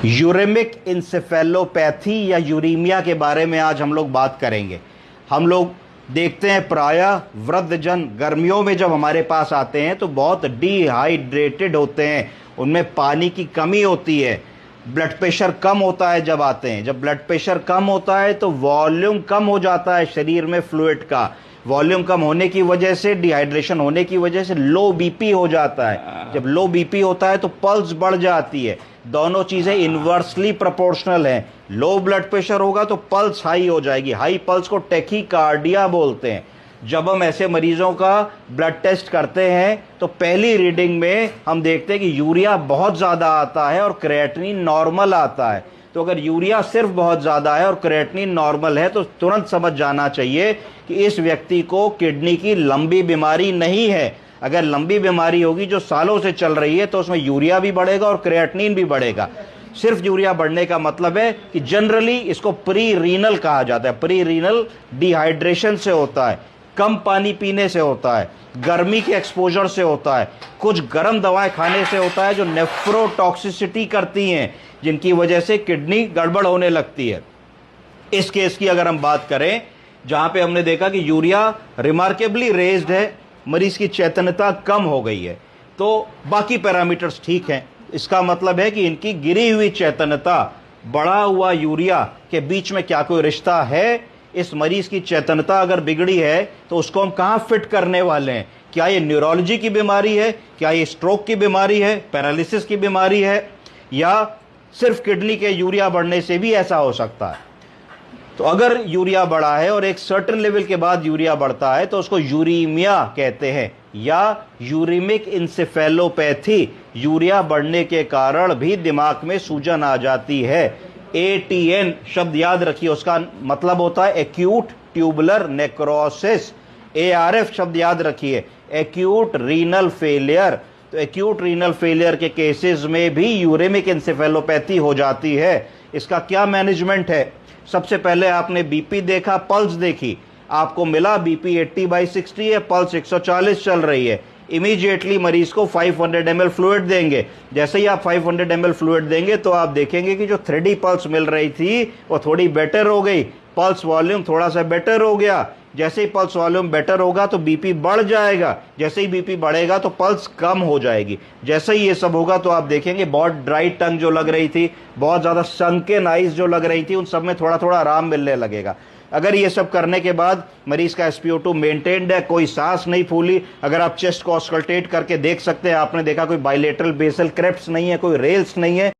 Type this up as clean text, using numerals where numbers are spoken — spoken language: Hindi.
यूरेमिक इंसेफेलोपैथी या यूरीमिया के बारे में आज हम लोग बात करेंगे। हम लोग देखते हैं प्रायः वृद्धजन गर्मियों में जब हमारे पास आते हैं तो बहुत डिहाइड्रेटेड होते हैं, उनमें पानी की कमी होती है, ब्लड प्रेशर कम होता है। जब आते हैं, जब ब्लड प्रेशर कम होता है तो वॉल्यूम कम हो जाता है शरीर में फ्लूइड का। वॉल्यूम कम होने की वजह से, डिहाइड्रेशन होने की वजह से लो बीपी हो जाता है। जब लो बीपी होता है तो पल्स बढ़ जाती है। दोनों चीज़ें इन्वर्सली प्रोपोर्शनल हैं। लो ब्लड प्रेशर होगा तो पल्स हाई हो जाएगी। हाई पल्स को टैकीकार्डिया बोलते हैं। जब हम ऐसे मरीजों का ब्लड टेस्ट करते हैं तो पहली रीडिंग में हम देखते हैं कि यूरिया बहुत ज़्यादा आता है और क्रिएटिनिन नॉर्मल आता है। तो अगर यूरिया सिर्फ बहुत ज़्यादा है और क्रिएटिनिन नॉर्मल है तो तुरंत समझ जाना चाहिए कि इस व्यक्ति को किडनी की लंबी बीमारी नहीं है। अगर लंबी बीमारी होगी जो सालों से चल रही है तो उसमें यूरिया भी बढ़ेगा और क्रिएटिनिन भी बढ़ेगा। सिर्फ यूरिया बढ़ने का मतलब है कि जनरली इसको प्री रीनल कहा जाता है। प्री रीनल डिहाइड्रेशन से होता है, कम पानी पीने से होता है, गर्मी के एक्सपोजर से होता है, कुछ गर्म दवाएं खाने से होता है जो नेफ्रोटॉक्सिसिटी करती हैं, जिनकी वजह से किडनी गड़बड़ होने लगती है। इस केस की अगर हम बात करें जहां पे हमने देखा कि यूरिया रिमार्केबली रेज्ड है, मरीज की चैतन्यता कम हो गई है, तो बाकी पैरामीटर्स ठीक हैं। इसका मतलब है कि इनकी गिरी हुई चैतन्यता, बढ़ा हुआ यूरिया के बीच में क्या कोई रिश्ता है? इस मरीज की चैतन्यता अगर बिगड़ी है तो उसको हम कहाँ फिट करने वाले हैं? क्या ये न्यूरोलॉजी की बीमारी है? क्या ये स्ट्रोक की बीमारी है? पैरालिसिस की बीमारी है? या सिर्फ किडनी के यूरिया बढ़ने से भी ऐसा हो सकता है? तो अगर यूरिया बढ़ा है और एक सर्टेन लेवल के बाद यूरिया बढ़ता है तो उसको यूरीमिया कहते हैं या यूरेमिक इंसेफेलोपैथी। यूरिया बढ़ने के कारण भी दिमाग में सूजन आ जाती है। ATN शब्द याद रखिए, उसका मतलब होता है एक्यूट ट्यूबुलर नेक्रोसिस। ARF शब्द याद रखिए, एक्यूट रीनल फेलियर। तो एक्यूट रीनल फेलियर के केसेस में भी यूरेमिक इंसेफेलोपैथी हो जाती है। इसका क्या मैनेजमेंट है? सबसे पहले आपने बीपी देखा, पल्स देखी, आपको मिला बीपी 80/60 है, पल्स 140 चल रही है। इमीडिएटली मरीज को 500 ml फ्लूइड देंगे। जैसे ही आप 500 ml फ्लूइड देंगे तो आप देखेंगे कि जो 3D पल्स मिल रही थी वो थोड़ी बेटर हो गई, पल्स वॉल्यूम थोड़ा सा बेटर हो गया। जैसे ही पल्स वॉल्यूम बेटर होगा तो बीपी बढ़ जाएगा, जैसे ही बीपी बढ़ेगा तो पल्स कम हो जाएगी। जैसे ही ये सब होगा तो आप देखेंगे बहुत ड्राई टंग जो लग रही थी, बहुत ज़्यादा संकेन आइज जो लग रही थी, उन सब में थोड़ा थोड़ा आराम मिलने लगेगा। अगर ये सब करने के बाद मरीज का SpO2 मेंटेन्ड है, कोई सांस नहीं फूली, अगर आप चेस्ट को ऑस्कल्टेट करके देख सकते हैं, आपने देखा कोई बाइलेटरल बेसल क्रेप्ट्स नहीं है, कोई रेल्स नहीं है,